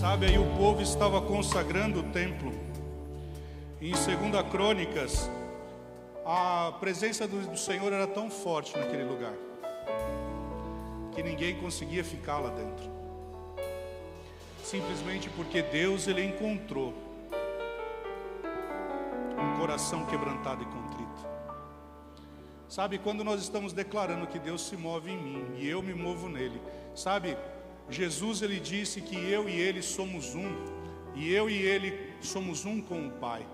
Sabe, aí o povo estava consagrando o templo. E em 2 Crônicas, a presença do Senhor era tão forte naquele lugar que ninguém conseguia ficar lá dentro. Simplesmente porque Deus, Ele encontrou um coração quebrantado e contrito. Sabe, quando nós estamos declarando que Deus se move em mim e eu me movo nele, sabe, Jesus, Ele disse que eu e Ele somos um, e eu e Ele somos um com o Pai.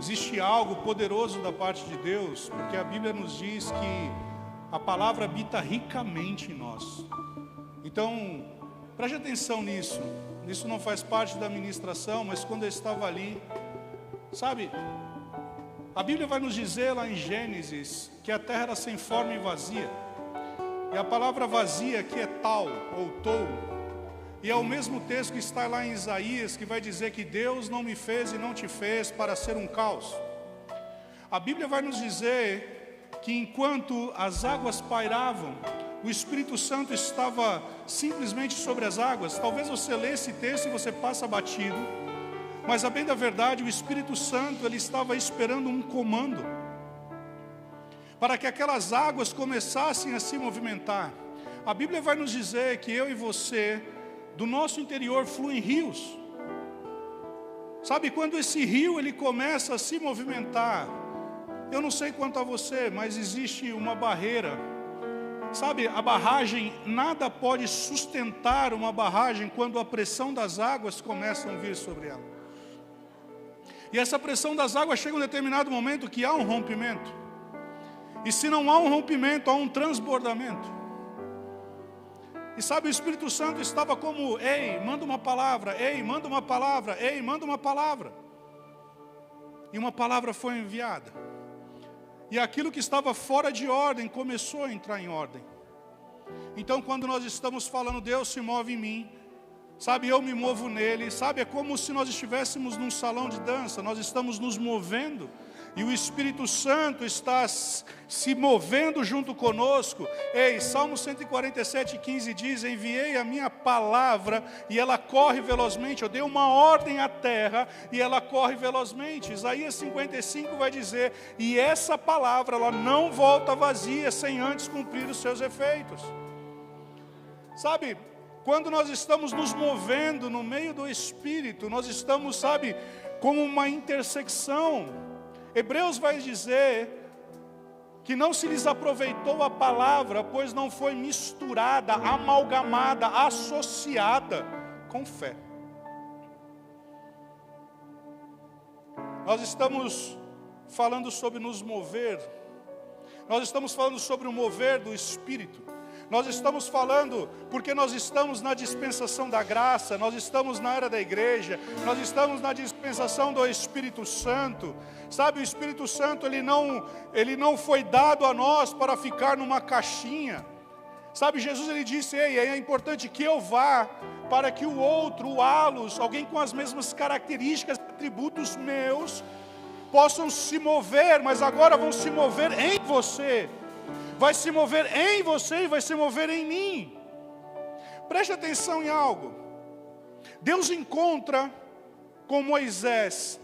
Existe algo poderoso da parte de Deus, porque a Bíblia nos diz que a palavra habita ricamente em nós. Então, preste atenção nisso. Isso não faz parte da ministração, mas quando eu estava ali, sabe, a Bíblia vai nos dizer lá em Gênesis que a terra era sem forma e vazia. E a palavra vazia aqui é tal ou touro. E é o mesmo texto que está lá em Isaías, que vai dizer que Deus não me fez e não te fez para ser um caos. A Bíblia vai nos dizer que enquanto as águas pairavam, o Espírito Santo estava simplesmente sobre as águas. Talvez você lê esse texto e você passa batido, mas a bem da verdade, o Espírito Santo, ele estava esperando um comando para que aquelas águas começassem a se movimentar. A Bíblia vai nos dizer que eu e você, do nosso interior fluem rios. Sabe, quando esse rio ele começa a se movimentar, eu não sei quanto a você, mas existe uma barreira. Sabe, a barragem, nada pode sustentar uma barragem quando a pressão das águas começa a vir sobre ela. E essa pressão das águas chega em um determinado momento que há um rompimento. E se não há um rompimento, há um transbordamento. E sabe, o Espírito Santo estava como, ei, manda uma palavra, ei, manda uma palavra, ei, manda uma palavra. E uma palavra foi enviada. E aquilo que estava fora de ordem começou a entrar em ordem. Então, quando nós estamos falando, Deus se move em mim, sabe, eu me movo nele, sabe, é como se nós estivéssemos num salão de dança, nós estamos nos movendo, e o Espírito Santo está se movendo junto conosco. Ei, Salmo 147:15 diz: enviei a minha palavra e ela corre velozmente. Eu dei uma ordem à terra e ela corre velozmente. Isaías 55 vai dizer: e essa palavra, ela não volta vazia sem antes cumprir os seus efeitos. Sabe, quando nós estamos nos movendo no meio do Espírito, nós estamos, sabe, como uma intersecção. Hebreus vai dizer que não se lhes aproveitou a palavra, pois não foi misturada, amalgamada, associada com fé. Nós estamos falando sobre nos mover, nós estamos falando sobre o mover do Espírito. Nós estamos falando porque nós estamos na dispensação da graça, nós estamos na era da igreja, nós estamos na dispensação do Espírito Santo. Sabe, o Espírito Santo, ele não foi dado a nós para ficar numa caixinha. Sabe, Jesus, ele disse: ei, é importante que eu vá, para que o outro, o halos, alguém com as mesmas características, atributos meus, possam se mover, mas agora vão se mover em você. Vai se mover em você e vai se mover em mim. Preste atenção em algo. Deus encontra com Moisés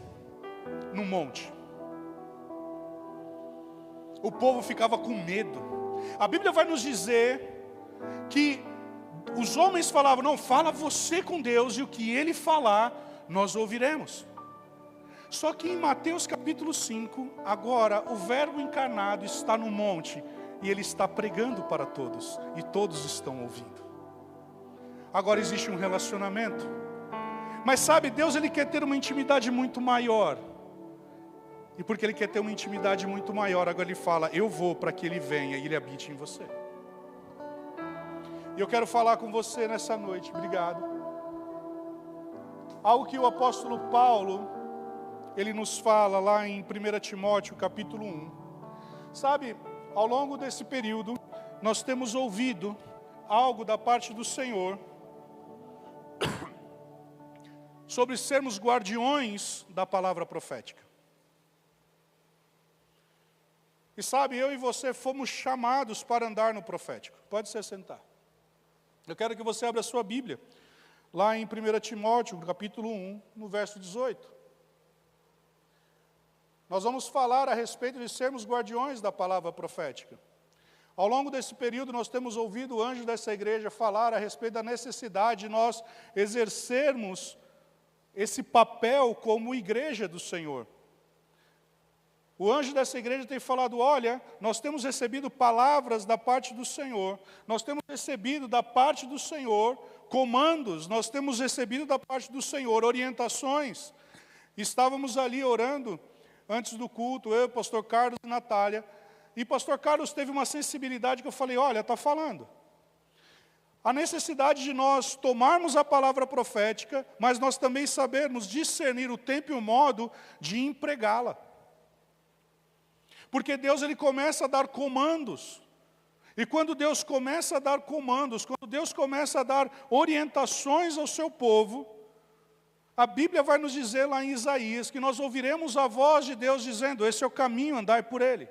no monte. O povo ficava com medo. A Bíblia vai nos dizer que os homens falavam: não, fala você com Deus, e o que Ele falar, nós ouviremos. Só que em Mateus capítulo 5, agora o Verbo encarnado está no monte, e Ele está pregando para todos, e todos estão ouvindo. Agora existe um relacionamento. Mas sabe, Deus, Ele quer ter uma intimidade muito maior. E porque Ele quer ter uma intimidade muito maior, agora Ele fala: eu vou para que Ele venha e Ele habite em você. E eu quero falar com você nessa noite, obrigado. Algo que o apóstolo Paulo, ele nos fala lá em 1 Timóteo capítulo 1. Sabe, ao longo desse período, nós temos ouvido algo da parte do Senhor sobre sermos guardiões da palavra profética. E sabe, eu e você fomos chamados para andar no profético. Pode se sentar. Eu quero que você abra a sua Bíblia lá em 1 Timóteo, capítulo 1, no verso 18. Nós vamos falar a respeito de sermos guardiões da palavra profética. Ao longo desse período, nós temos ouvido o anjo dessa igreja falar a respeito da necessidade de nós exercermos esse papel como igreja do Senhor. O anjo dessa igreja tem falado, olha, nós temos recebido palavras da parte do Senhor, nós temos recebido da parte do Senhor comandos, nós temos recebido da parte do Senhor orientações. Estávamos ali orando antes do culto, eu, pastor Carlos e Natália, e pastor Carlos teve uma sensibilidade que eu falei, olha, está falando. A necessidade de nós tomarmos a palavra profética, mas nós também sabermos discernir o tempo e o modo de empregá-la. Porque Deus ele começa a dar comandos. E quando Deus começa a dar comandos, quando Deus começa a dar orientações ao seu povo, a Bíblia vai nos dizer lá em Isaías, que nós ouviremos a voz de Deus dizendo, esse é o caminho, andai por ele.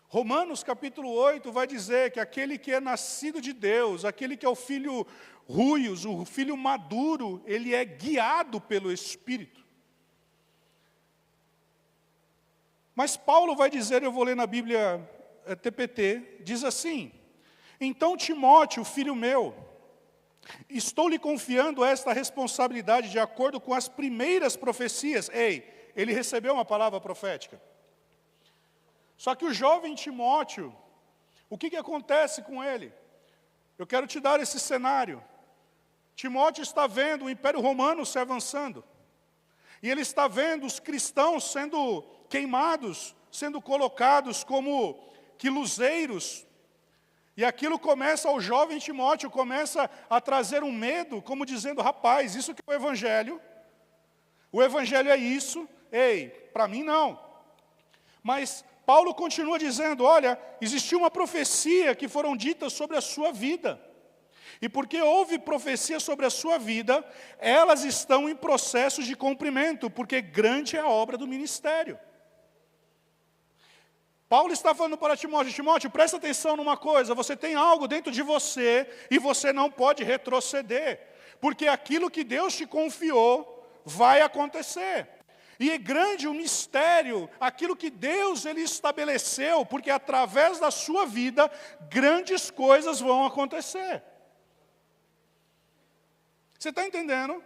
Romanos capítulo 8 vai dizer que aquele que é nascido de Deus, aquele que é o filho ruios, o filho maduro, ele é guiado pelo Espírito. Mas Paulo vai dizer, eu vou ler na Bíblia TPT, diz assim, então Timóteo, filho meu, estou lhe confiando esta responsabilidade de acordo com as primeiras profecias. Ei, ele recebeu uma palavra profética. Só que o jovem Timóteo, o que acontece com ele? Eu quero te dar esse cenário. Timóteo está vendo o Império Romano se avançando. E ele está vendo os cristãos sendo queimados, sendo colocados como quiluzeiros. E aquilo começa, ao jovem Timóteo, começa a trazer um medo, como dizendo, rapaz, isso que é o evangelho é isso, ei, para mim não. Mas Paulo continua dizendo, olha, existiu uma profecia que foram ditas sobre a sua vida. E porque houve profecia sobre a sua vida, elas estão em processo de cumprimento, porque grande é a obra do ministério. Paulo está falando para Timóteo, Timóteo, presta atenção numa coisa, você tem algo dentro de você e você não pode retroceder, porque aquilo que Deus te confiou vai acontecer. E é grande o mistério, aquilo que Deus ele estabeleceu, porque através da sua vida, grandes coisas vão acontecer. Você está entendendo?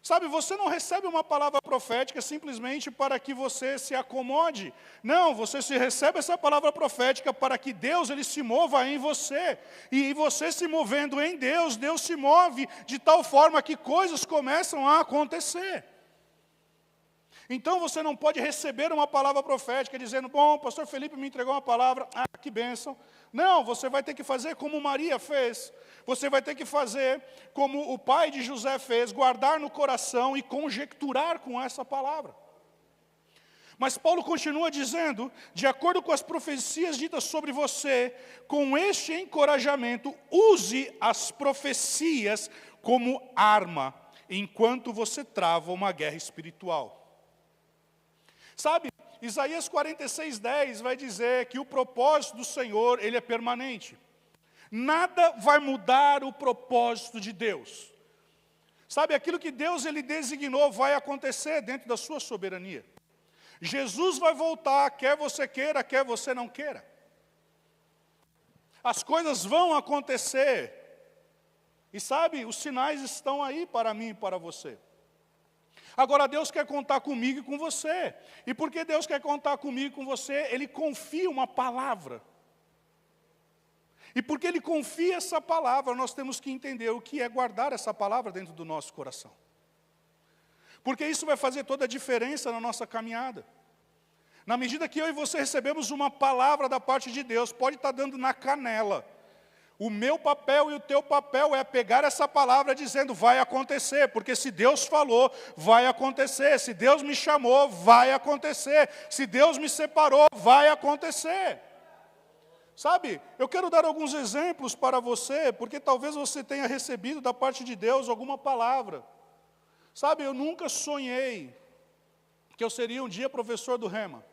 Sabe, você não recebe uma palavra profética simplesmente para que você se acomode. Não, você recebe essa palavra profética para que Deus ele se mova em você. E você se movendo em Deus, Deus se move de tal forma que coisas começam a acontecer. Então você não pode receber uma palavra profética dizendo, bom, o pastor Felipe me entregou uma palavra, que bênção. Não, você vai ter que fazer como Maria fez. Você vai ter que fazer como o pai de José fez, guardar no coração e conjecturar com essa palavra. Mas Paulo continua dizendo, de acordo com as profecias ditas sobre você, com este encorajamento, use as profecias como arma, enquanto você trava uma guerra espiritual. Sabe, Isaías 46:10 vai dizer que o propósito do Senhor, ele é permanente. Nada vai mudar o propósito de Deus. Sabe, aquilo que Deus ele designou vai acontecer dentro da sua soberania. Jesus vai voltar, quer você queira, quer você não queira. As coisas vão acontecer. E sabe, os sinais estão aí para mim e para você. Agora Deus quer contar comigo e com você. E porque Deus quer contar comigo e com você, Ele confia uma palavra. E porque Ele confia essa palavra, nós temos que entender o que é guardar essa palavra dentro do nosso coração. Porque isso vai fazer toda a diferença na nossa caminhada. Na medida que eu e você recebemos uma palavra da parte de Deus, pode estar dando na canela. O meu papel e o teu papel é pegar essa palavra dizendo, vai acontecer, porque se Deus falou, vai acontecer. Se Deus me chamou, vai acontecer. Se Deus me separou, vai acontecer. Sabe, eu quero dar alguns exemplos para você, porque talvez você tenha recebido da parte de Deus alguma palavra. Sabe, eu nunca sonhei que eu seria um dia professor do Rema.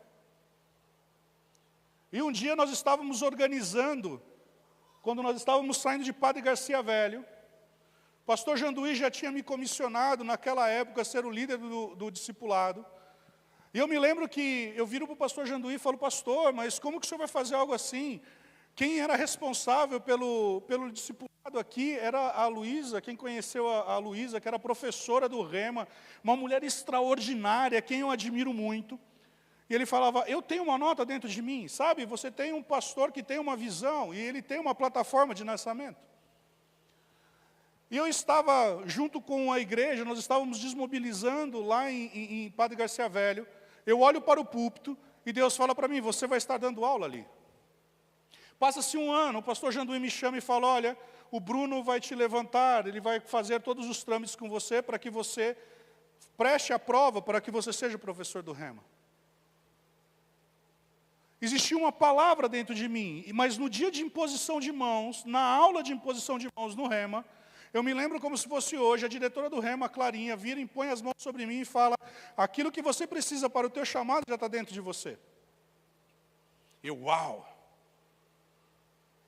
E um dia nós estávamos organizando, quando nós estávamos saindo de Padre Garcia Velho, Pastor Janduí já tinha me comissionado naquela época a ser o líder do discipulado. E eu me lembro que eu viro para o pastor Janduí e falo, pastor, mas como que o senhor vai fazer algo assim? Quem era responsável pelo discipulado aqui era a Luísa, quem conheceu a Luísa, que era professora do Rema, uma mulher extraordinária, quem eu admiro muito. E ele falava, eu tenho uma nota dentro de mim, sabe? Você tem um pastor que tem uma visão, e ele tem uma plataforma de lançamento. E eu estava, junto com a igreja, nós estávamos desmobilizando lá em Padre Garcia Velho. Eu olho para o púlpito, e Deus fala para mim, você vai estar dando aula ali. Passa-se um ano, o pastor Janduí me chama e fala, olha, o Bruno vai te levantar, ele vai fazer todos os trâmites com você, para que você preste a prova, para que você seja professor do Rema. Existia uma palavra dentro de mim, mas no dia de imposição de mãos, na aula de imposição de mãos no Rema, eu me lembro como se fosse hoje, a diretora do Rema, Clarinha, vira e põe as mãos sobre mim e fala, aquilo que você precisa para o teu chamado já está dentro de você. Eu, uau!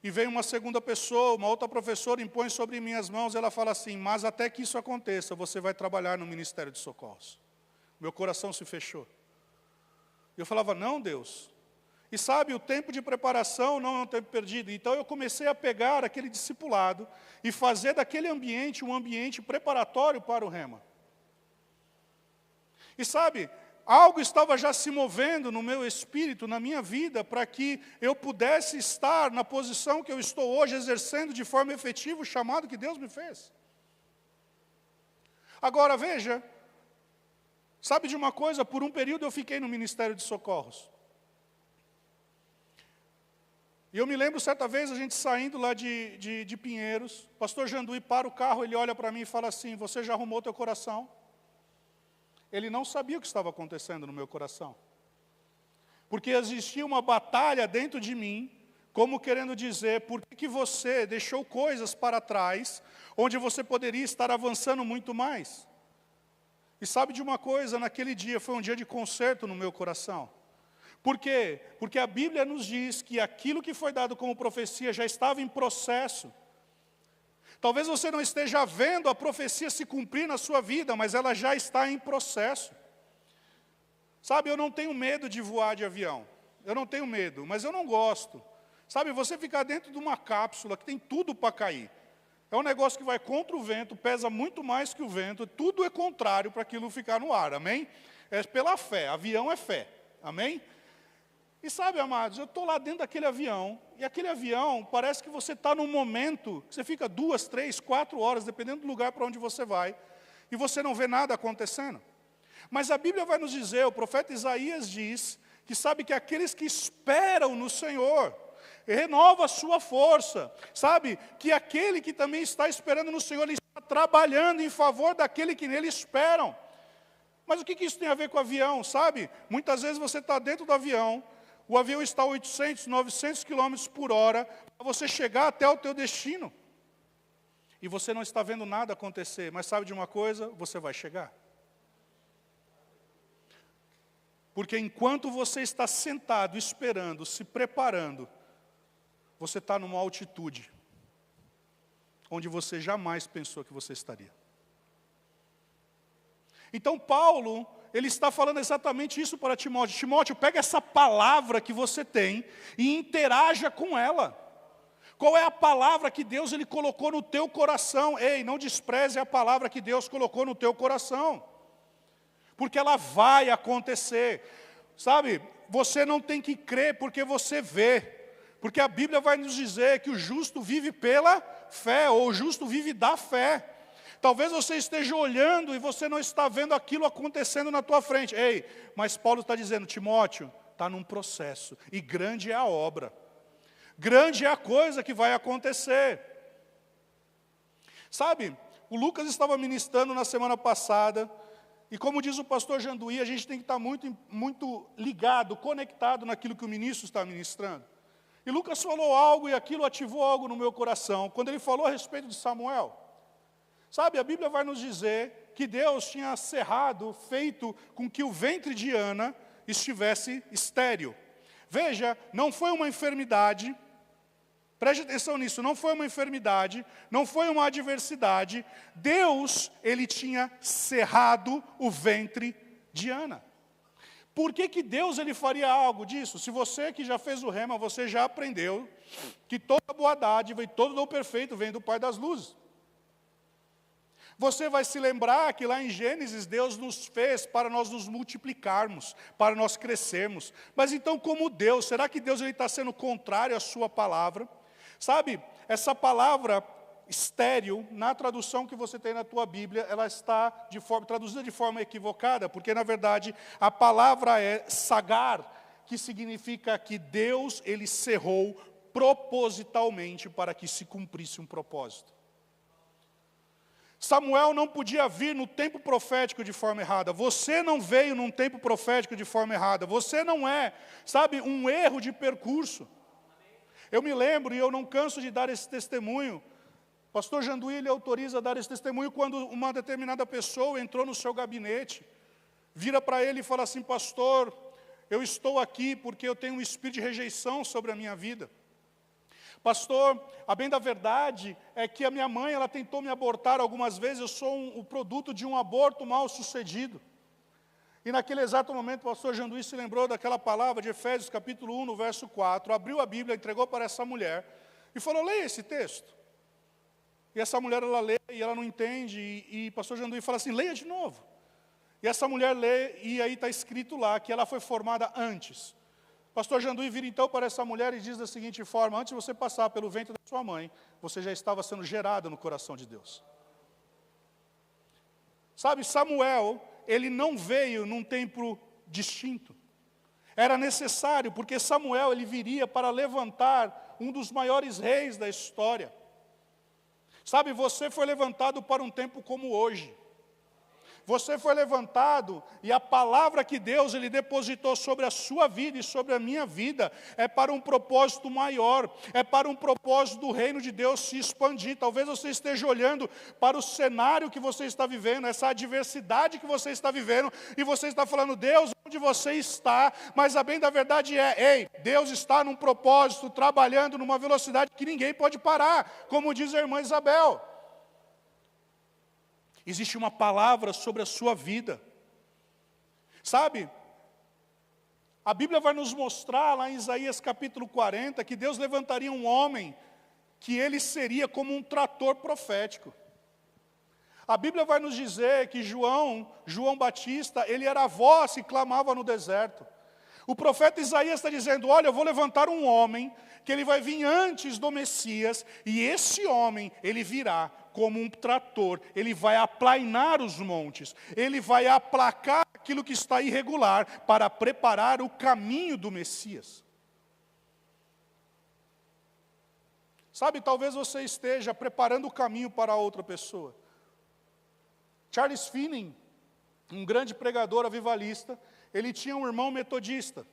E vem uma segunda pessoa, uma outra professora, impõe sobre minhas mãos, ela fala assim, mas até que isso aconteça, você vai trabalhar no Ministério de Socorros. Meu coração se fechou. Eu falava, não, Deus. E sabe, o tempo de preparação não é um tempo perdido. Então eu comecei a pegar aquele discipulado e fazer daquele ambiente um ambiente preparatório para o Rema. E sabe, algo estava já se movendo no meu espírito, na minha vida, para que eu pudesse estar na posição que eu estou hoje, exercendo de forma efetiva o chamado que Deus me fez. Agora veja, sabe de uma coisa? Por um período eu fiquei no Ministério de Socorros. E eu me lembro, certa vez, a gente saindo lá de Pinheiros, o pastor Janduí para o carro, ele olha para mim e fala assim, você já arrumou teu coração? Ele não sabia o que estava acontecendo no meu coração. Porque existia uma batalha dentro de mim, como querendo dizer, por que você deixou coisas para trás, onde você poderia estar avançando muito mais? E sabe de uma coisa, naquele dia, foi um dia de conserto no meu coração. Por quê? Porque a Bíblia nos diz que aquilo que foi dado como profecia já estava em processo. Talvez você não esteja vendo a profecia se cumprir na sua vida, mas ela já está em processo. Sabe, eu não tenho medo de voar de avião. Eu não tenho medo, mas eu não gosto. Sabe, você ficar dentro de uma cápsula que tem tudo para cair. É um negócio que vai contra o vento, pesa muito mais que o vento, tudo é contrário para aquilo ficar no ar, amém? É pela fé, avião é fé, amém? E sabe, amados, eu estou lá dentro daquele avião, e aquele avião, parece que você está num momento, que você fica 2, 3, 4 horas, dependendo do lugar para onde você vai, e você não vê nada acontecendo. Mas a Bíblia vai nos dizer, o profeta Isaías diz, que sabe que aqueles que esperam no Senhor, renova a sua força, sabe, que aquele que também está esperando no Senhor, ele está trabalhando em favor daquele que nele esperam. Mas o que isso tem a ver com o avião, sabe? Muitas vezes você está dentro do avião, o avião está a 800, 900 km por hora, para você chegar até o teu destino. E você não está vendo nada acontecer, mas sabe de uma coisa? Você vai chegar. Porque enquanto você está sentado, esperando, se preparando, você está numa altitude, onde você jamais pensou que você estaria. Então Paulo, ele está falando exatamente isso para Timóteo. Timóteo, pega essa palavra que você tem e interaja com ela. Qual é a palavra que Deus ele colocou no teu coração? Ei, não despreze a palavra que Deus colocou no teu coração. Porque ela vai acontecer. Sabe, você não tem que crer porque você vê. Porque a Bíblia vai nos dizer que o justo vive pela fé, ou o justo vive da fé. Talvez você esteja olhando e você não está vendo aquilo acontecendo na tua frente. Ei, mas Paulo está dizendo, Timóteo, está num processo. E grande é a obra. Grande é a coisa que vai acontecer. Sabe, o Lucas estava ministrando na semana passada. E como diz o pastor Janduí, a gente tem que estar muito ligado, conectado naquilo que o ministro está ministrando. E Lucas falou algo e aquilo ativou algo no meu coração. Quando ele falou a respeito de Samuel. Sabe, a Bíblia vai nos dizer que Deus tinha cerrado, feito com que o ventre de Ana estivesse estéril. Veja, não foi uma enfermidade, Preste atenção nisso, não foi uma enfermidade, não foi uma adversidade. Deus, ele tinha cerrado o ventre de Ana. Por que Deus ele faria algo disso? Se você que já fez o rema, você já aprendeu que toda boa dádiva e todo dom perfeito vem do Pai das luzes. Você vai se lembrar que lá em Gênesis, Deus nos fez para nós nos multiplicarmos, para nós crescermos. Mas então, como Deus, será que Deus está sendo contrário à sua palavra? Sabe, essa palavra estéril, na tradução que você tem na tua Bíblia, ela está traduzida de forma equivocada, porque na verdade a palavra é sagar, que significa que Deus, ele cerrou propositalmente para que se cumprisse um propósito. Samuel não podia vir no tempo profético de forma errada. Você não veio num tempo profético de forma errada. Você não é, sabe, um erro de percurso. Eu me lembro, e eu não canso de dar esse testemunho, pastor Janduí, ele autoriza a dar esse testemunho quando uma determinada pessoa entrou no seu gabinete, vira para ele e fala assim: pastor, eu estou aqui porque eu tenho um espírito de rejeição sobre a minha vida. Pastor, a bem da verdade é que a minha mãe, ela tentou me abortar algumas vezes, eu sou o produto de um aborto mal sucedido. E naquele exato momento, o pastor Janduí se lembrou daquela palavra de Efésios capítulo 1, no verso 4, abriu a Bíblia, entregou para essa mulher e falou: leia esse texto. E essa mulher, ela lê e ela não entende, e pastor Janduí fala assim: leia de novo. E essa mulher lê, e aí está escrito lá que ela foi formada antes. Pastor Janduí vira então para essa mulher e diz da seguinte forma: antes de você passar pelo ventre da sua mãe, você já estava sendo gerada no coração de Deus. Sabe, Samuel, ele não veio num tempo distinto. Era necessário, porque Samuel, ele viria para levantar um dos maiores reis da história. Sabe, você foi levantado para um tempo como hoje. Você foi levantado e a palavra que Deus ele depositou sobre a sua vida e sobre a minha vida é para um propósito maior, é para um propósito do reino de Deus se expandir. Talvez você esteja olhando para o cenário que você está vivendo, essa adversidade que você está vivendo, e você está falando: Deus, onde você está? Mas a bem da verdade ei, Deus está num propósito, trabalhando numa velocidade que ninguém pode parar, como diz a irmã Isabel. Existe uma palavra sobre a sua vida. Sabe, a Bíblia vai nos mostrar lá em Isaías capítulo 40, que Deus levantaria um homem, que ele seria como um trator profético. A Bíblia vai nos dizer que João Batista, ele era a voz que clamava no deserto. O profeta Isaías está dizendo: olha, eu vou levantar um homem, que ele vai vir antes do Messias, e esse homem, ele virá como um trator, ele vai aplainar os montes, ele vai aplacar aquilo que está irregular, para preparar o caminho do Messias. Sabe, talvez você esteja preparando o caminho para outra pessoa. Charles Finney, um grande pregador avivalista, ele tinha um irmão metodista.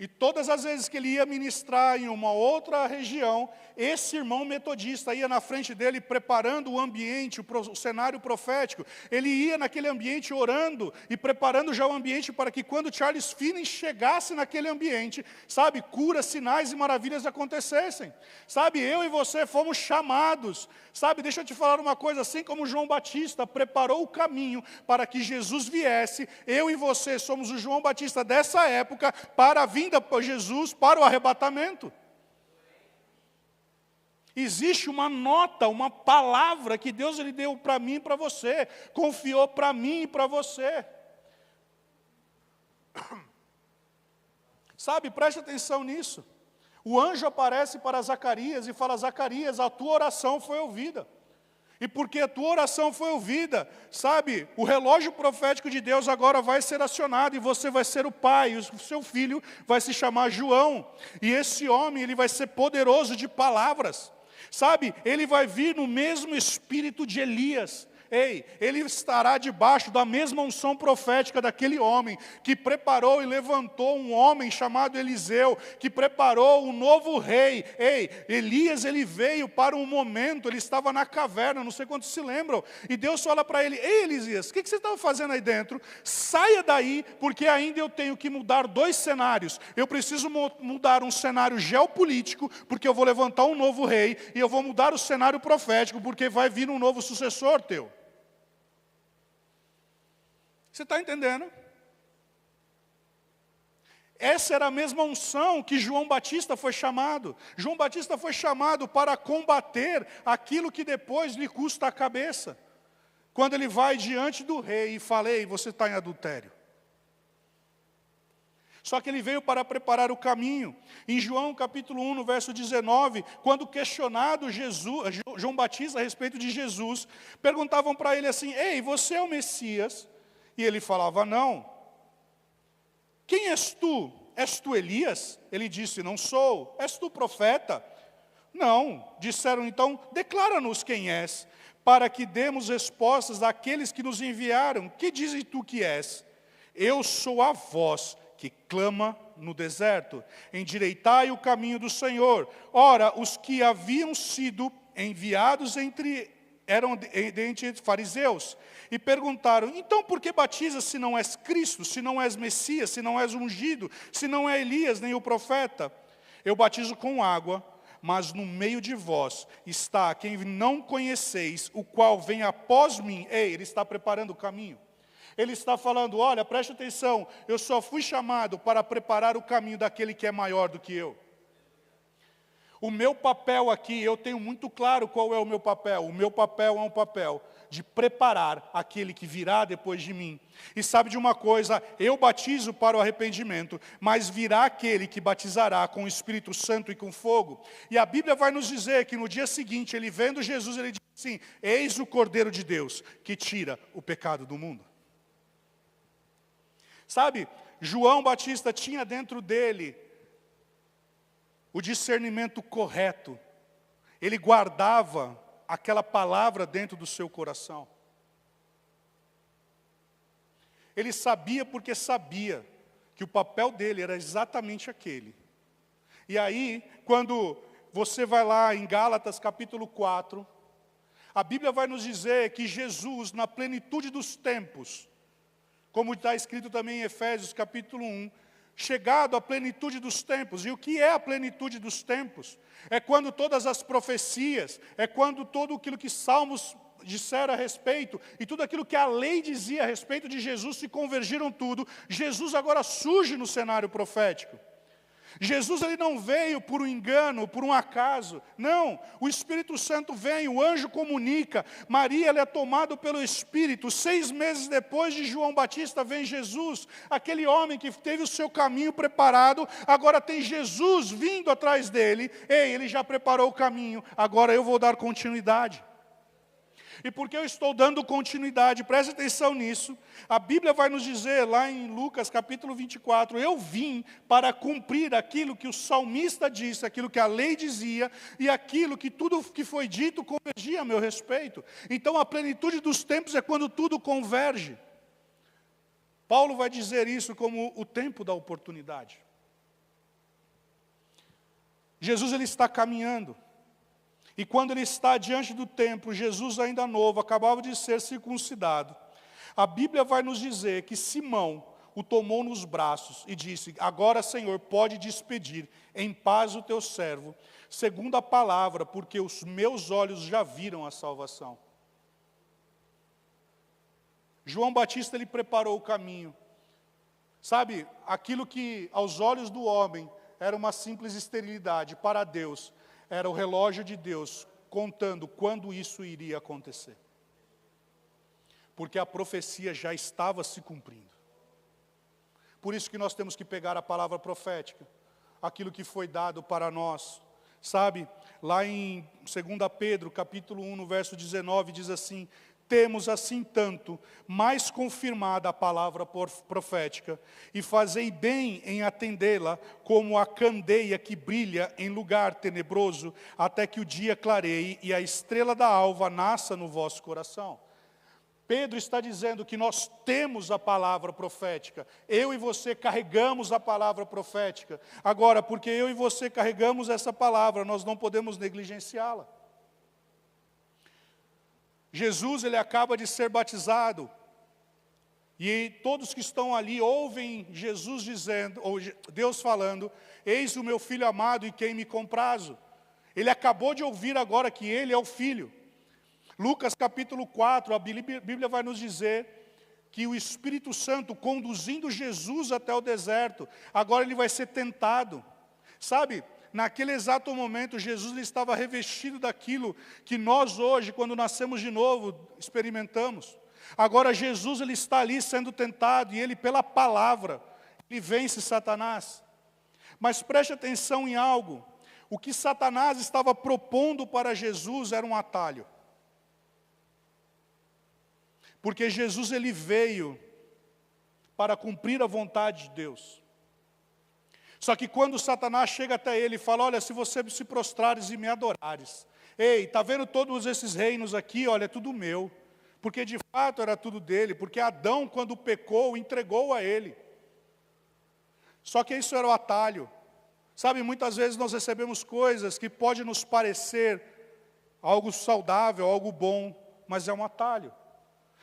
E todas as vezes que ele ia ministrar em uma outra região, esse irmão metodista ia na frente dele preparando o ambiente, o cenário profético. Ele ia naquele ambiente orando e preparando já o ambiente para que quando Charles Finney chegasse naquele ambiente, sabe, curas, sinais e maravilhas acontecessem. Sabe, eu e você fomos chamados. Sabe, deixa eu te falar uma coisa, assim como João Batista preparou o caminho para que Jesus viesse, eu e você somos o João Batista dessa época para a vinda por Jesus, para o arrebatamento. Existe uma nota, uma palavra que Deus ele deu para mim e para você, confiou para mim e para você. Sabe, preste atenção nisso. O anjo aparece para Zacarias e fala: Zacarias, a tua oração foi ouvida. E porque a tua oração foi ouvida, sabe, o relógio profético de Deus agora vai ser acionado, e você vai ser o pai, e o seu filho vai se chamar João. E esse homem, ele vai ser poderoso de palavras. Sabe, ele vai vir no mesmo espírito de Elias. Ei, ele estará debaixo da mesma unção profética daquele homem que preparou e levantou um homem chamado Eliseu, que preparou um novo rei. Ei, Elias, ele veio para um momento, ele estava na caverna, não sei quantos se lembram, e Deus fala para ele: ei, Elias, o que você estava fazendo aí dentro? Saia daí, porque ainda eu tenho que mudar dois cenários. Eu preciso mudar um cenário geopolítico, porque eu vou levantar um novo rei, e eu vou mudar o cenário profético, porque vai vir um novo sucessor teu. Você está entendendo? Essa era a mesma unção que João Batista foi chamado. João Batista foi chamado para combater aquilo que depois lhe custa a cabeça. Quando ele vai diante do rei e fala: ei, você está em adultério. Só que ele veio para preparar o caminho. Em João capítulo 1, no verso 19, quando questionado João Batista a respeito de Jesus, perguntavam para ele assim: ei, você é o Messias? E ele falava: não. Quem és tu? És tu Elias? Ele disse: não sou. És tu profeta? Não. Disseram então: declara-nos quem és, para que demos respostas àqueles que nos enviaram. Que dizes tu que és? Eu sou a voz que clama no deserto: endireitai o caminho do Senhor. Ora, os que haviam sido enviados eram dentre fariseus, e perguntaram: então por que batizas se não és Cristo, se não és Messias, se não és ungido, se não é Elias nem o profeta? Eu batizo com água, mas no meio de vós está quem não conheceis, o qual vem após mim. Ei, ele está preparando o caminho. Ele está falando: olha, preste atenção, eu só fui chamado para preparar o caminho daquele que é maior do que eu. O meu papel aqui, eu tenho muito claro qual é o meu papel. O meu papel é um papel de preparar aquele que virá depois de mim. E sabe de uma coisa? Eu batizo para o arrependimento, mas virá aquele que batizará com o Espírito Santo e com fogo. E a Bíblia vai nos dizer que no dia seguinte, ele vendo Jesus, ele diz assim: eis o Cordeiro de Deus, que tira o pecado do mundo. Sabe, João Batista tinha dentro dele o discernimento correto. Ele guardava aquela palavra dentro do seu coração. Ele sabia porque sabia que o papel dele era exatamente aquele. E aí, quando você vai lá em Gálatas capítulo 4, a Bíblia vai nos dizer que Jesus, na plenitude dos tempos, como está escrito também em Efésios capítulo 1, chegado à plenitude dos tempos. E o que é a plenitude dos tempos? É quando todas as profecias, é quando tudo aquilo que Salmos disseram a respeito, e tudo aquilo que a lei dizia a respeito de Jesus, se convergiram tudo. Jesus agora surge no cenário profético. Jesus, ele não veio por um engano, por um acaso. Não, o Espírito Santo vem, o anjo comunica. Maria, ela é tomada pelo Espírito. 6 meses depois de João Batista, vem Jesus. Aquele homem que teve o seu caminho preparado, agora tem Jesus vindo atrás dele. Ei, ele já preparou o caminho, agora eu vou dar continuidade. E porque eu estou dando continuidade, preste atenção nisso, a Bíblia vai nos dizer lá em Lucas capítulo 24, eu vim para cumprir aquilo que o salmista disse, aquilo que a lei dizia, e aquilo que tudo que foi dito convergia a meu respeito. Então a plenitude dos tempos é quando tudo converge. Paulo vai dizer isso como o tempo da oportunidade. Jesus, ele está caminhando. E quando ele está diante do templo, Jesus ainda novo, acabava de ser circuncidado. A Bíblia vai nos dizer que Simão o tomou nos braços e disse: agora, Senhor, pode despedir em paz o teu servo, segundo a palavra, porque os meus olhos já viram a salvação. João Batista, ele preparou o caminho. Sabe, aquilo que aos olhos do homem era uma simples esterilidade, para Deus era o relógio de Deus contando quando isso iria acontecer. Porque a profecia já estava se cumprindo. Por isso que nós temos que pegar a palavra profética, aquilo que foi dado para nós. Sabe, lá em 2 Pedro, capítulo 1, no verso 19, diz assim: temos assim tanto mais confirmada a palavra profética, e fazei bem em atendê-la como a candeia que brilha em lugar tenebroso, até que o dia clareie e a estrela da alva nasça no vosso coração. Pedro está dizendo que nós temos a palavra profética. Eu e você carregamos a palavra profética. Agora, porque eu e você carregamos essa palavra, nós não podemos negligenciá-la. Jesus, ele acaba de ser batizado. E todos que estão ali ouvem Jesus dizendo, ou Deus falando, eis o meu filho amado em quem me comprazo. Ele acabou de ouvir agora que ele é o filho. Lucas capítulo 4, a Bíblia vai nos dizer que o Espírito Santo conduzindo Jesus até o deserto, agora ele vai ser tentado. Sabe, naquele exato momento Jesus ele estava revestido daquilo que nós hoje, quando nascemos de novo, experimentamos. Agora Jesus ele está ali sendo tentado e ele pela palavra, ele vence Satanás. Mas preste atenção em algo, o que Satanás estava propondo para Jesus era um atalho. Porque Jesus ele veio para cumprir a vontade de Deus. Só que quando Satanás chega até ele e fala, olha, se você se prostrares e me adorares, ei, está vendo todos esses reinos aqui, olha, é tudo meu. Porque de fato era tudo dele, porque Adão quando pecou, entregou a ele. Só que isso era o atalho. Sabe, muitas vezes nós recebemos coisas que pode nos parecer algo saudável, algo bom, mas é um atalho.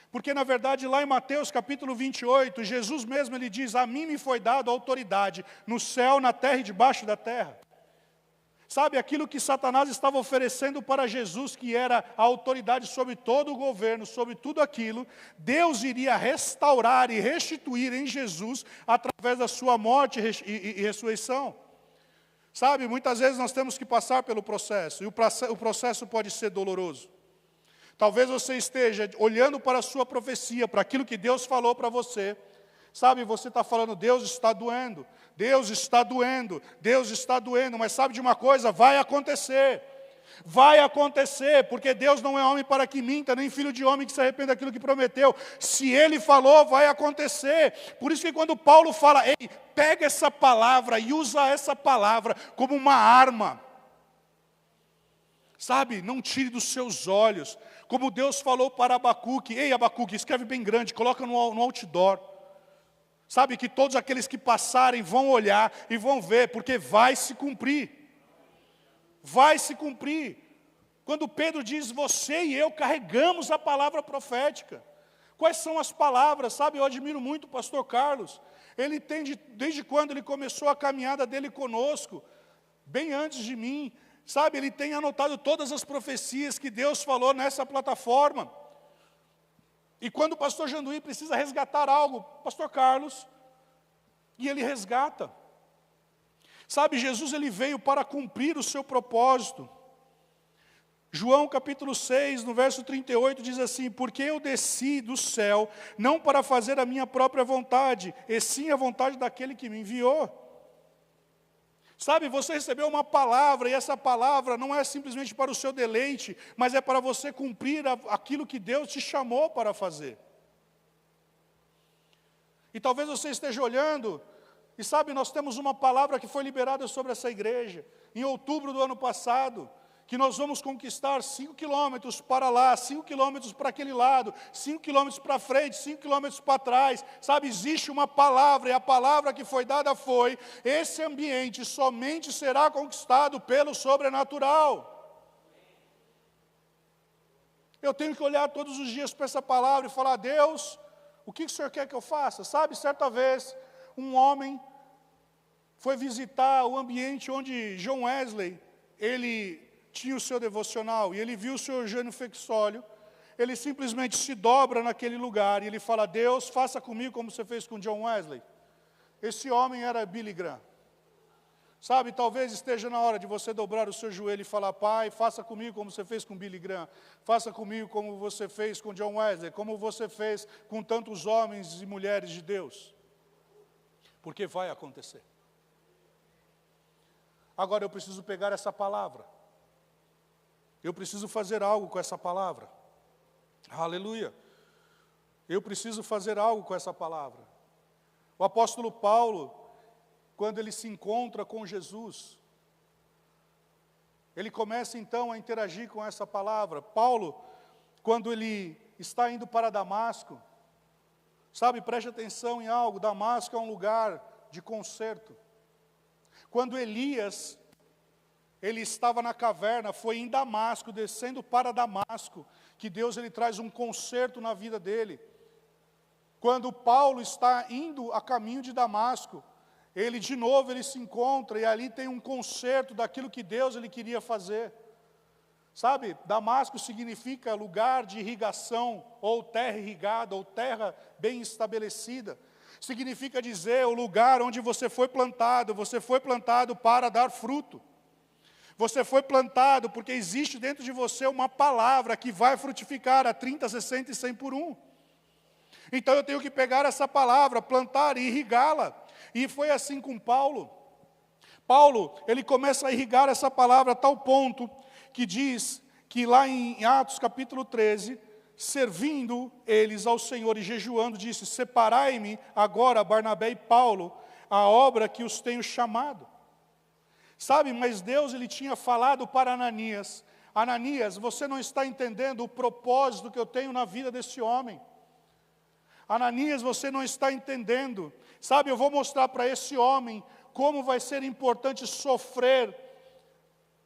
Porque na verdade lá em Mateus capítulo 28, Jesus mesmo ele diz, a mim me foi dado autoridade no céu, na terra e debaixo da terra. Sabe, aquilo que Satanás estava oferecendo para Jesus, que era a autoridade sobre todo o governo, sobre tudo aquilo, Deus iria restaurar e restituir em Jesus, através da sua morte e ressurreição. Sabe, muitas vezes nós temos que passar pelo processo, e o processo pode ser doloroso. Talvez você esteja olhando para a sua profecia, para aquilo que Deus falou para você. Sabe, você está falando, Deus está doendo, Deus está doendo, Deus está doendo. Mas sabe de uma coisa? Vai acontecer. Vai acontecer, porque Deus não é homem para que minta, nem filho de homem que se arrependa daquilo que prometeu. Se Ele falou, vai acontecer. Por isso que quando Paulo fala, ei, pega essa palavra e usa essa palavra como uma arma. Sabe, não tire dos seus olhos. Como Deus falou para Abacuque, ei Abacuque, escreve bem grande, coloca no outdoor. Sabe, que todos aqueles que passarem vão olhar e vão ver, porque vai se cumprir. Vai se cumprir. Quando Pedro diz, você e eu carregamos a palavra profética. Quais são as palavras? Sabe, eu admiro muito o pastor Carlos. Ele tem, desde quando ele começou a caminhada dele conosco, bem antes de mim, sabe, ele tem anotado todas as profecias que Deus falou nessa plataforma. E quando o pastor Janduí precisa resgatar algo, pastor Carlos, e ele resgata. Sabe, Jesus ele veio para cumprir o seu propósito. João capítulo 6, no verso 38, diz assim, porque eu desci do céu, não para fazer a minha própria vontade, e sim a vontade daquele que me enviou. Sabe, você recebeu uma palavra, e essa palavra não é simplesmente para o seu deleite, mas é para você cumprir aquilo que Deus te chamou para fazer. E talvez você esteja olhando, e sabe, nós temos uma palavra que foi liberada sobre essa igreja, em outubro do ano passado, que nós vamos conquistar 5 quilômetros para lá, 5 quilômetros para aquele lado, 5 quilômetros para frente, 5 quilômetros para trás. Sabe, existe uma palavra, e a palavra que foi dada foi, esse ambiente somente será conquistado pelo sobrenatural. Eu tenho que olhar todos os dias para essa palavra e falar, Deus, o que o Senhor quer que eu faça? Sabe, certa vez, um homem foi visitar o ambiente onde John Wesley, ele tinha o seu devocional, e ele viu o seu Eugênio Fexólio, ele simplesmente se dobra naquele lugar, e ele fala, Deus, faça comigo como você fez com John Wesley. Esse homem era Billy Graham. Sabe, talvez esteja na hora de você dobrar o seu joelho e falar, Pai, faça comigo como você fez com Billy Graham, faça comigo como você fez com John Wesley, como você fez com tantos homens e mulheres de Deus. Porque vai acontecer. Agora eu preciso pegar essa palavra. Eu preciso fazer algo com essa palavra. Aleluia. Eu preciso fazer algo com essa palavra. O apóstolo Paulo, quando ele se encontra com Jesus, ele começa então a interagir com essa palavra. Paulo, quando ele está indo para Damasco. Sabe, preste atenção em algo, Damasco é um lugar de conserto. Quando Elias, ele estava na caverna, foi em Damasco, descendo para Damasco, que Deus ele traz um conserto na vida dele. Quando Paulo está indo a caminho de Damasco, ele de novo ele se encontra e ali tem um conserto daquilo que Deus ele queria fazer. Sabe, Damasco significa lugar de irrigação, ou terra irrigada, ou terra bem estabelecida. Significa dizer o lugar onde você foi plantado para dar fruto. Você foi plantado porque existe dentro de você uma palavra que vai frutificar a 30, 60 e 100 por 1. Então eu tenho que pegar essa palavra, plantar e irrigá-la. E foi assim com Paulo. Paulo, ele começa a irrigar essa palavra a tal ponto que diz que lá em Atos capítulo 13, servindo eles ao Senhor e jejuando, disse: separai-me agora, Barnabé e Paulo, a obra que os tenho chamado. Sabe, mas Deus ele tinha falado para Ananias: Ananias, você não está entendendo o propósito que eu tenho na vida desse homem. Ananias, você não está entendendo. Sabe, eu vou mostrar para esse homem como vai ser importante sofrer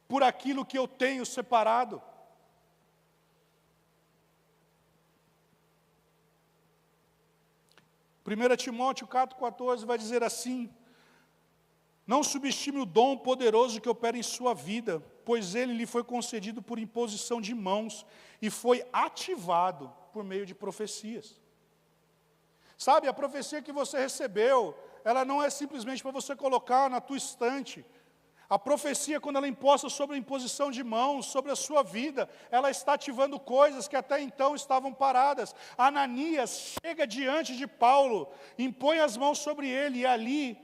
por aquilo que eu tenho separado. 1 Timóteo 4,14 vai dizer assim: não subestime o dom poderoso que opera em sua vida, pois ele lhe foi concedido por imposição de mãos e foi ativado por meio de profecias. Sabe, a profecia que você recebeu, ela não é simplesmente para você colocar na tua estante. A profecia, quando ela é imposta sobre a imposição de mãos, sobre a sua vida, ela está ativando coisas que até então estavam paradas. Ananias chega diante de Paulo, impõe as mãos sobre ele, e ali,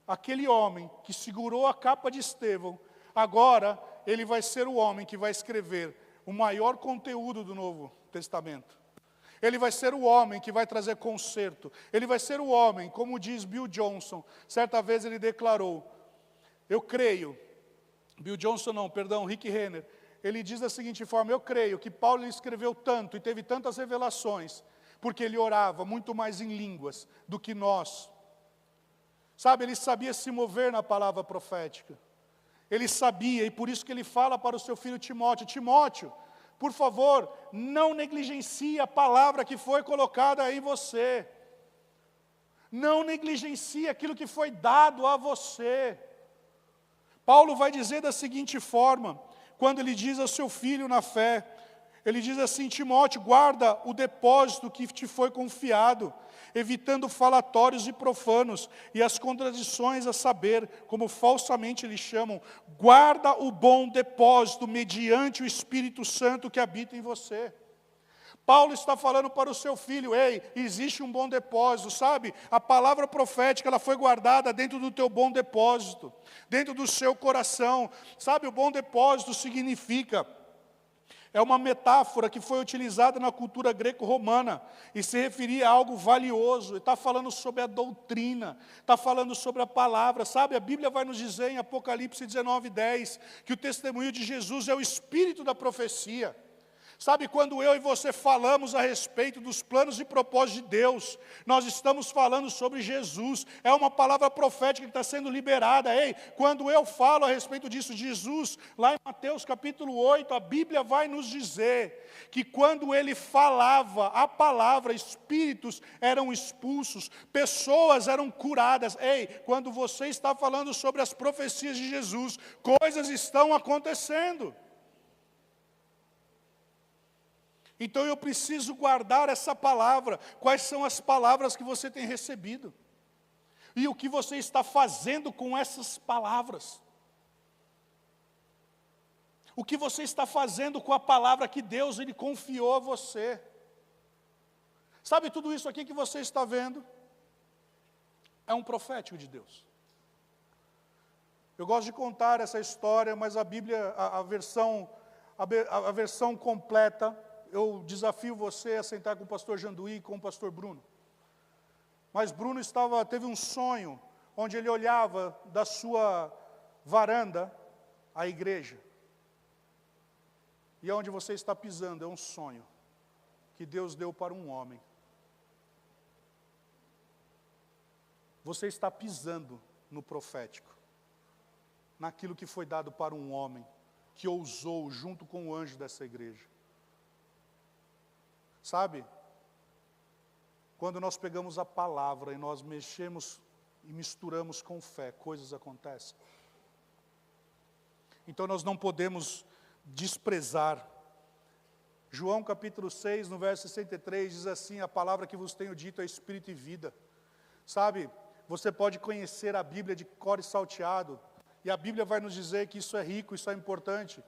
aquele homem que segurou a capa de Estevão, agora ele vai ser o homem que vai escrever o maior conteúdo do Novo Testamento. Ele vai ser o homem que vai trazer conserto. Ele vai ser o homem, como diz Bill Johnson, certa vez ele declarou, eu creio, Rick Renner, ele diz da seguinte forma: eu creio que Paulo escreveu tanto e teve tantas revelações, porque ele orava muito mais em línguas do que nós. Sabe, ele sabia se mover na palavra profética. Ele sabia, e por isso que ele fala para o seu filho Timóteo: Timóteo, por favor, não negligencie a palavra que foi colocada em você. Não negligencie aquilo que foi dado a você. Paulo vai dizer da seguinte forma, quando ele diz ao seu filho na fé, ele diz assim: Timóteo, guarda o depósito que te foi confiado, evitando falatórios e profanos, e as contradições a saber, como falsamente eles chamam, guarda o bom depósito, mediante o Espírito Santo que habita em você. Paulo está falando para o seu filho: ei, existe um bom depósito, sabe? A palavra profética, ela foi guardada dentro do teu bom depósito, dentro do seu coração. Sabe, o bom depósito significa, é uma metáfora que foi utilizada na cultura greco-romana, e se referia a algo valioso. Está falando sobre a doutrina, está falando sobre a palavra. Sabe, a Bíblia vai nos dizer em Apocalipse 19:10, que o testemunho de Jesus é o espírito da profecia. Sabe, quando eu e você falamos a respeito dos planos e propósitos de Deus, nós estamos falando sobre Jesus. É uma palavra profética que está sendo liberada. Ei, quando eu falo a respeito disso, Jesus, lá em Mateus capítulo 8, a Bíblia vai nos dizer que quando ele falava a palavra, espíritos eram expulsos, pessoas eram curadas. Ei, quando você está falando sobre as profecias de Jesus, coisas estão acontecendo. Então eu preciso guardar essa palavra. Quais são as palavras que você tem recebido? E o que você está fazendo com essas palavras? O que você está fazendo com a palavra que Deus ele confiou a você? Sabe, tudo isso aqui que você está vendo é um profético de Deus. Eu gosto de contar essa história, mas a Bíblia, a versão completa, eu desafio você a sentar com o pastor Janduí e com o pastor Bruno. Mas Bruno teve um sonho, onde ele olhava da sua varanda a igreja. E onde você está pisando é um sonho. que Deus deu para um homem. Você está pisando no profético, naquilo que foi dado para um homem, que ousou junto com o anjo dessa igreja. Sabe, quando nós pegamos a palavra e nós mexemos e misturamos com fé, coisas acontecem. Então nós não podemos desprezar. João capítulo 6, no verso 63, diz assim: a palavra que vos tenho dito é espírito e vida. Sabe, você pode conhecer a Bíblia de cor e salteado, e a Bíblia vai nos dizer que isso é rico, isso é importante,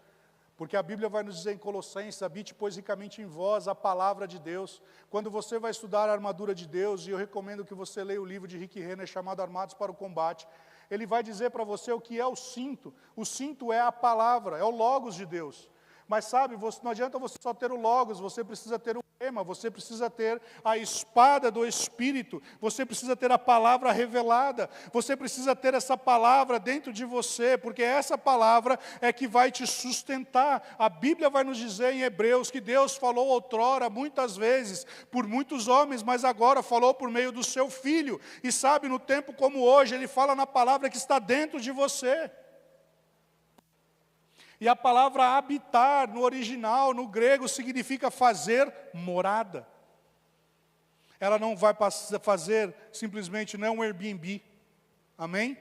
porque a Bíblia vai nos dizer em Colossenses: habite, pois, ricamente em vós a palavra de Deus. Quando você vai estudar a armadura de Deus, e eu recomendo que você leia o livro de Rick Renner, chamado Armados para o Combate, ele vai dizer para você o que é o cinto. O cinto é a palavra, é o logos de Deus. Mas sabe, não adianta você só ter o logos, você precisa ter o rema, você precisa ter a espada do Espírito, você precisa ter a palavra revelada, você precisa ter essa palavra dentro de você, porque essa palavra é que vai te sustentar. A Bíblia vai nos dizer em Hebreus que Deus falou outrora, muitas vezes, por muitos homens, mas agora falou por meio do seu Filho. E sabe, no tempo como hoje, Ele fala na palavra que está dentro de você. E a palavra habitar, no original, no grego, significa fazer morada. Ela não vai fazer simplesmente, não é um Airbnb. Amém?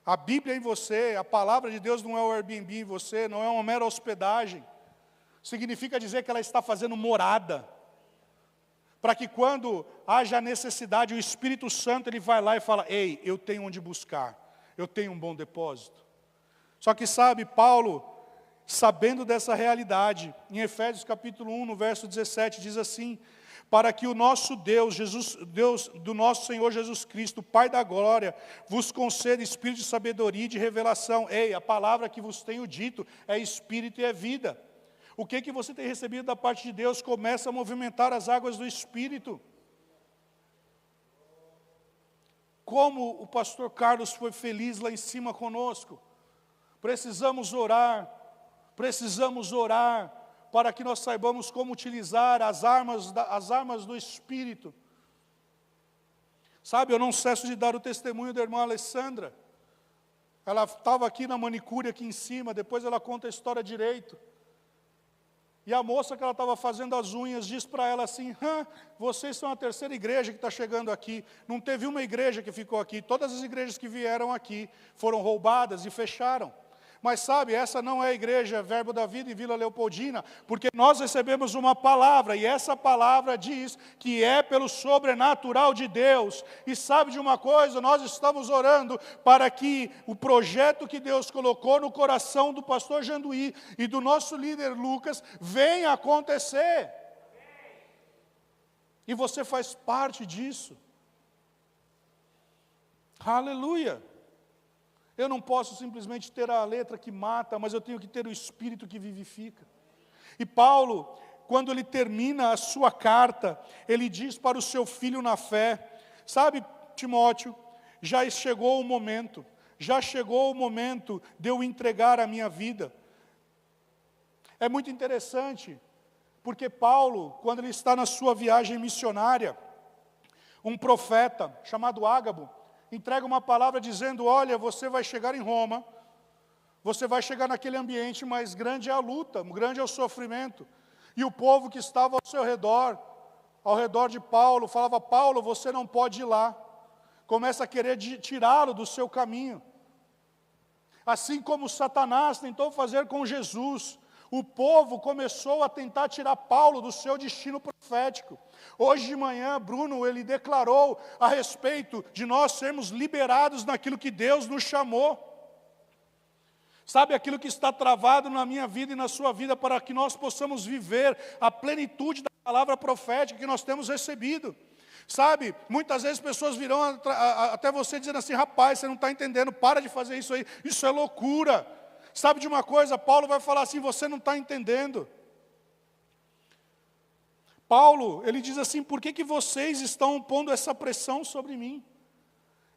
A Bíblia em você, a palavra de Deus não é o Airbnb em você, não é uma mera hospedagem. Significa dizer que ela está fazendo morada. Para que quando haja necessidade, o Espírito Santo, ele vai lá e fala: ei, eu tenho onde buscar, eu tenho um bom depósito. Só que sabe, Paulo, sabendo dessa realidade, em Efésios capítulo 1, no verso 17, diz assim: para que o nosso Deus do nosso Senhor Jesus Cristo, Pai da glória, vos conceda espírito de sabedoria e de revelação. Ei, a palavra que vos tenho dito é espírito e é vida. O que você tem recebido da parte de Deus começa a movimentar as águas do Espírito. Como o pastor Carlos foi feliz lá em cima conosco. Precisamos orar para que nós saibamos como utilizar as armas do Espírito. Sabe, eu não cesso de dar o testemunho da irmã Alessandra. Ela estava aqui na manicure, aqui em cima, depois ela conta a história direito. E a moça que ela estava fazendo as unhas diz para ela assim: vocês são a terceira igreja que está chegando aqui. Não teve uma igreja que ficou aqui. Todas as igrejas que vieram aqui foram roubadas e fecharam. Mas sabe, essa não é a igreja Verbo da Vida em Vila Leopoldina, porque nós recebemos uma palavra, e essa palavra diz que é pelo sobrenatural de Deus. E sabe de uma coisa, nós estamos orando para que o projeto que Deus colocou no coração do pastor Janduí e do nosso líder Lucas venha acontecer. E você faz parte disso. Aleluia! Eu não posso simplesmente ter a letra que mata, mas eu tenho que ter o Espírito que vivifica. E Paulo, quando ele termina a sua carta, ele diz para o seu filho na fé: sabe, Timóteo, já chegou o momento de eu entregar a minha vida. É muito interessante, porque Paulo, quando ele está na sua viagem missionária, um profeta chamado Ágabo, entrega uma palavra dizendo: olha, você vai chegar em Roma, você vai chegar naquele ambiente, mas grande é a luta, grande é o sofrimento. E o povo que estava ao redor de Paulo, falava: Paulo, você não pode ir lá. Começa a querer tirá-lo do seu caminho. Assim como Satanás tentou fazer com Jesus, o povo começou a tentar tirar Paulo do seu destino profético. Hoje de manhã, Bruno, ele declarou a respeito de nós sermos liberados naquilo que Deus nos chamou. Sabe, aquilo que está travado na minha vida e na sua vida, para que nós possamos viver a plenitude da palavra profética que nós temos recebido. Sabe, muitas vezes pessoas virão até você dizendo assim: rapaz, você não está entendendo, para de fazer isso aí, isso é loucura. Sabe de uma coisa, Paulo vai falar assim: você não está entendendo. Paulo, ele diz assim: por que vocês estão pondo essa pressão sobre mim?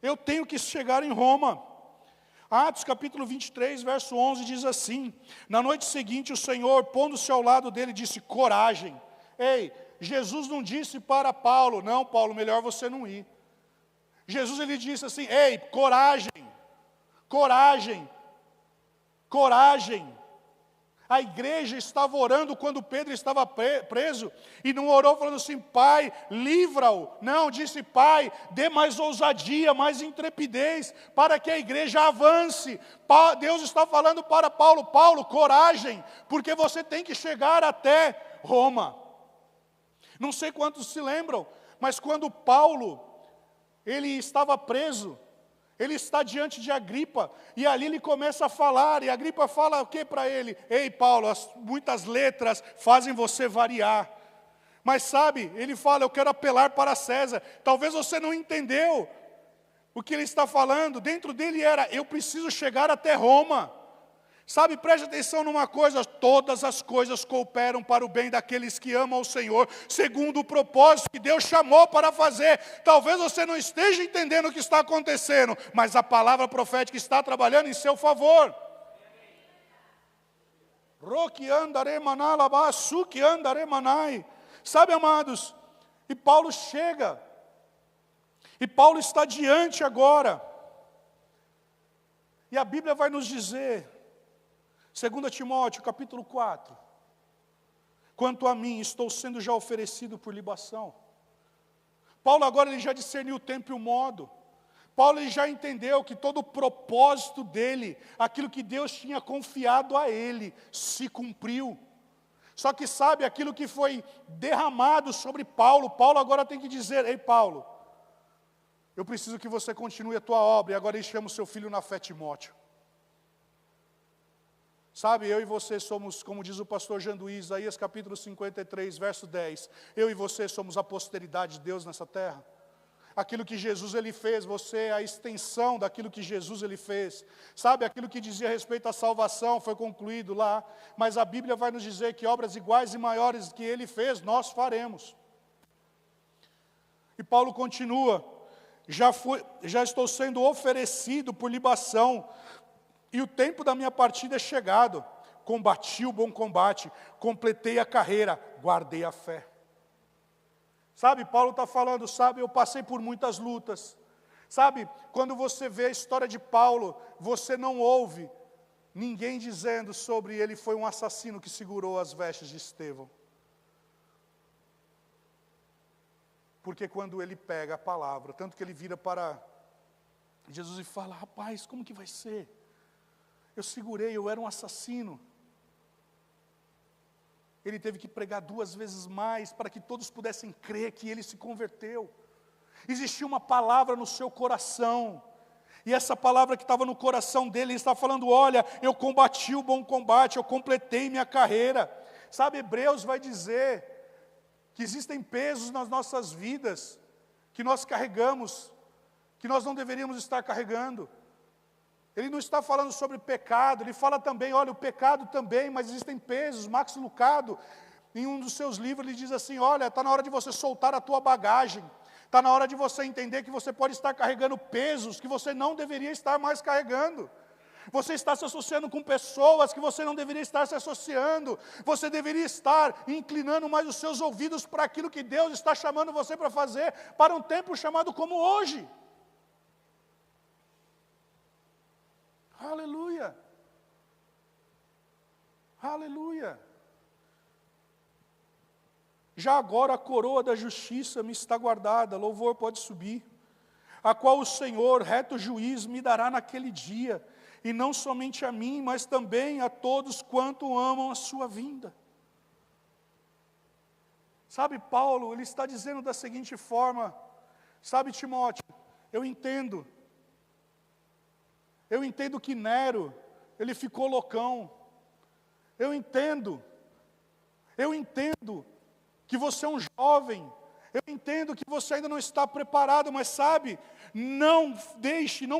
Eu tenho que chegar em Roma. Atos capítulo 23, verso 11 diz assim: na noite seguinte o Senhor, pondo-se ao lado dele, disse: coragem. Ei, Jesus não disse para Paulo, não, Paulo, melhor você não ir. Jesus, ele disse assim, ei, coragem, coragem, coragem. A igreja estava orando quando Pedro estava preso, e não orou falando assim, Pai, livra-o. Não, disse, Pai, dê mais ousadia, mais intrepidez, para que a igreja avance. Deus está falando para Paulo, Paulo, coragem, porque você tem que chegar até Roma. Não sei quantos se lembram, mas quando Paulo, ele estava preso, ele está diante de Agripa, e ali ele começa a falar, e Agripa fala o que para ele? Ei, Paulo, muitas letras fazem você variar. Mas sabe, ele fala, eu quero apelar para César. Talvez você não entendeu o que ele está falando. Dentro dele era, eu preciso chegar até Roma. Sabe, preste atenção numa coisa, todas as coisas cooperam para o bem daqueles que amam o Senhor, segundo o propósito que Deus chamou para fazer. Talvez você não esteja entendendo o que está acontecendo, mas a palavra profética está trabalhando em seu favor. Sabe, amados, e Paulo chega, e Paulo está diante agora, e a Bíblia vai nos dizer, 2 Timóteo, capítulo 4. Quanto a mim, estou sendo já oferecido por libação. Paulo agora ele já discerniu o tempo e o modo. Paulo ele já entendeu que todo o propósito dele, aquilo que Deus tinha confiado a ele, se cumpriu. Só que sabe, aquilo que foi derramado sobre Paulo, Paulo agora tem que dizer, ei Paulo, eu preciso que você continue a tua obra, e agora ele chama o seu filho na fé, Timóteo. Sabe, eu e você somos, como diz o pastor Janduí, Isaías capítulo 53, verso 10. Eu e você somos a posteridade de Deus nessa terra. Aquilo que Jesus ele fez, você é a extensão daquilo que Jesus ele fez. Sabe, aquilo que dizia a respeito à salvação foi concluído lá. Mas a Bíblia vai nos dizer que obras iguais e maiores que ele fez, nós faremos. E Paulo continua, já estou sendo oferecido por libação, e o tempo da minha partida é chegado. Combati o bom combate, completei a carreira, guardei a fé. Sabe, Paulo está falando, sabe, eu passei por muitas lutas. Sabe, quando você vê a história de Paulo, você não ouve ninguém dizendo sobre ele foi um assassino que segurou as vestes de Estevão. Porque quando ele pega a palavra, tanto que ele vira para Jesus e fala, rapaz, como que vai ser? Eu segurei, eu era um assassino. Ele teve que pregar 2 vezes mais para que todos pudessem crer que ele se converteu. Existia uma palavra no seu coração. E essa palavra que estava no coração dele, ele está falando, olha, eu combati o bom combate, eu completei minha carreira. Sabe, Hebreus vai dizer que existem pesos nas nossas vidas, que nós carregamos, que nós não deveríamos estar carregando. Ele não está falando sobre pecado, ele fala também, olha, o pecado também, mas existem pesos. Max Lucado, em um dos seus livros, ele diz assim, olha, está na hora de você soltar a tua bagagem, está na hora de você entender que você pode estar carregando pesos que você não deveria estar mais carregando. Você está se associando com pessoas que você não deveria estar se associando. Você deveria estar inclinando mais os seus ouvidos para aquilo que Deus está chamando você para fazer, para um tempo chamado como hoje. Aleluia, aleluia. Já agora a coroa da justiça me está guardada, louvor pode subir, a qual o Senhor, reto juiz, me dará naquele dia, e não somente a mim, mas também a todos quanto amam a sua vinda. Sabe, Paulo, ele está dizendo da seguinte forma, sabe, Timóteo, eu entendo que Nero, ele ficou loucão. Eu entendo que você é um jovem. Eu entendo que você ainda não está preparado, mas sabe, não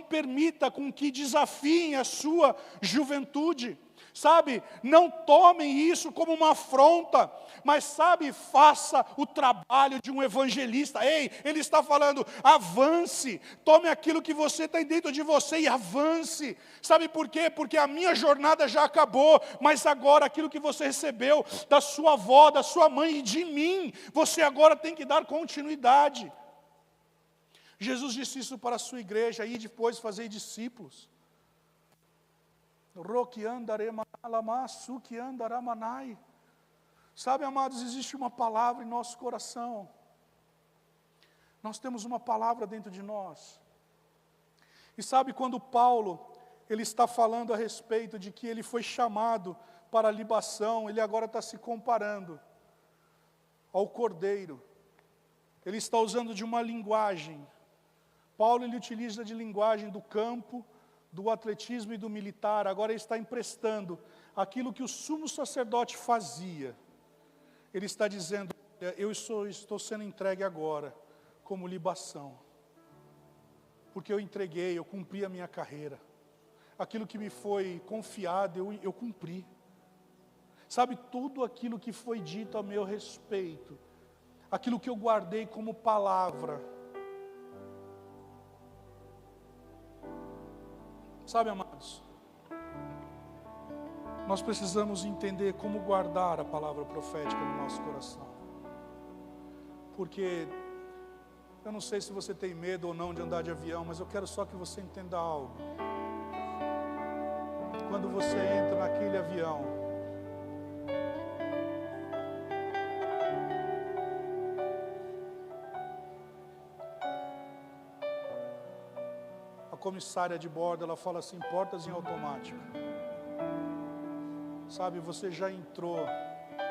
permita com que desafiem a sua juventude. Sabe, não tomem isso como uma afronta, mas sabe, faça o trabalho de um evangelista. Ei, ele está falando, avance, tome aquilo que você tem dentro de você e avance. Sabe por quê? Porque a minha jornada já acabou, mas agora aquilo que você recebeu da sua avó, da sua mãe e de mim, você agora tem que dar continuidade. Jesus disse isso para a sua igreja, e depois fazer discípulos. Sabe, amados, existe uma palavra em nosso coração. Nós temos uma palavra dentro de nós. E sabe, quando Paulo, ele está falando a respeito de que ele foi chamado para a libação, ele agora está se comparando ao cordeiro. Ele está usando de uma linguagem. Paulo, ele utiliza de linguagem do campo, do atletismo e do militar. Agora ele está emprestando aquilo que o sumo sacerdote fazia. Ele está dizendo, eu estou sendo entregue agora como libação. Porque eu entreguei, eu cumpri a minha carreira. Aquilo que me foi confiado, eu cumpri. Sabe, tudo aquilo que foi dito a meu respeito, aquilo que eu guardei como palavra. Sabe, amados, nós precisamos entender como guardar a palavra profética no nosso coração. Porque, eu não sei se você tem medo ou não de andar de avião, mas eu quero só que você entenda algo. Quando você entra naquele avião, a comissária de bordo, ela fala assim, portas em automático. Sabe, você já entrou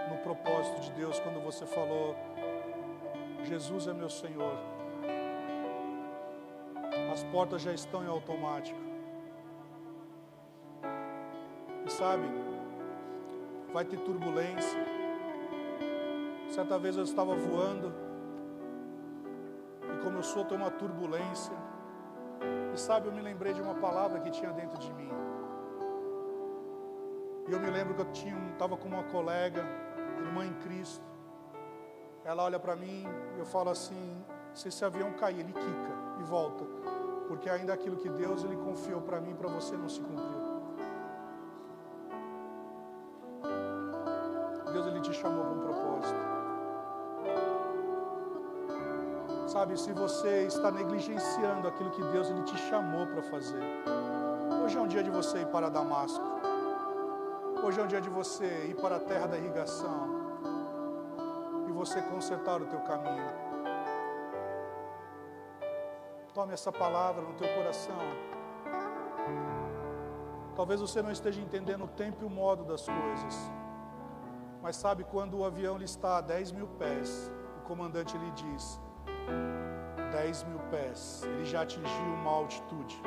no propósito de Deus quando você falou, Jesus é meu Senhor. As portas já estão em automático. E sabe, vai ter turbulência. Certa vez eu estava voando, e como eu sou, tem uma turbulência. E sabe, eu me lembrei de uma palavra que tinha dentro de mim. E eu me lembro que eu estava com uma colega, irmã em Cristo. Ela olha para mim e eu falo assim, se esse avião cair, ele quica e volta. Porque ainda aquilo que Deus ele confiou para mim, para você não se cumpriu. Deus ele te chamou para um propósito. Sabe, se você está negligenciando aquilo que Deus ele te chamou para fazer. Hoje é um dia de você ir para Damasco. Hoje é um dia de você ir para a terra da irrigação. E você consertar o teu caminho. Tome essa palavra no teu coração. Talvez você não esteja entendendo o tempo e o modo das coisas. Mas sabe, quando o avião ele está a 10 mil pés, o comandante lhe diz, 10 mil pés, ele já atingiu uma altitude.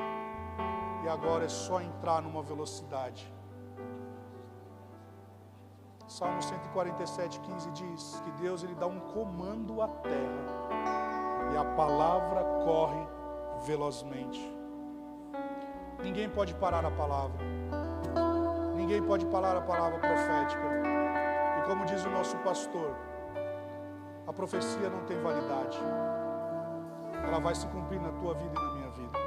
E agora é só entrar numa velocidade. Salmo 147:15 diz que Deus ele dá um comando à terra. E a palavra corre velozmente. Ninguém pode parar a palavra. Ninguém pode parar a palavra profética. E como diz o nosso pastor, a profecia não tem validade. Ela vai se cumprir na tua vida e na minha vida.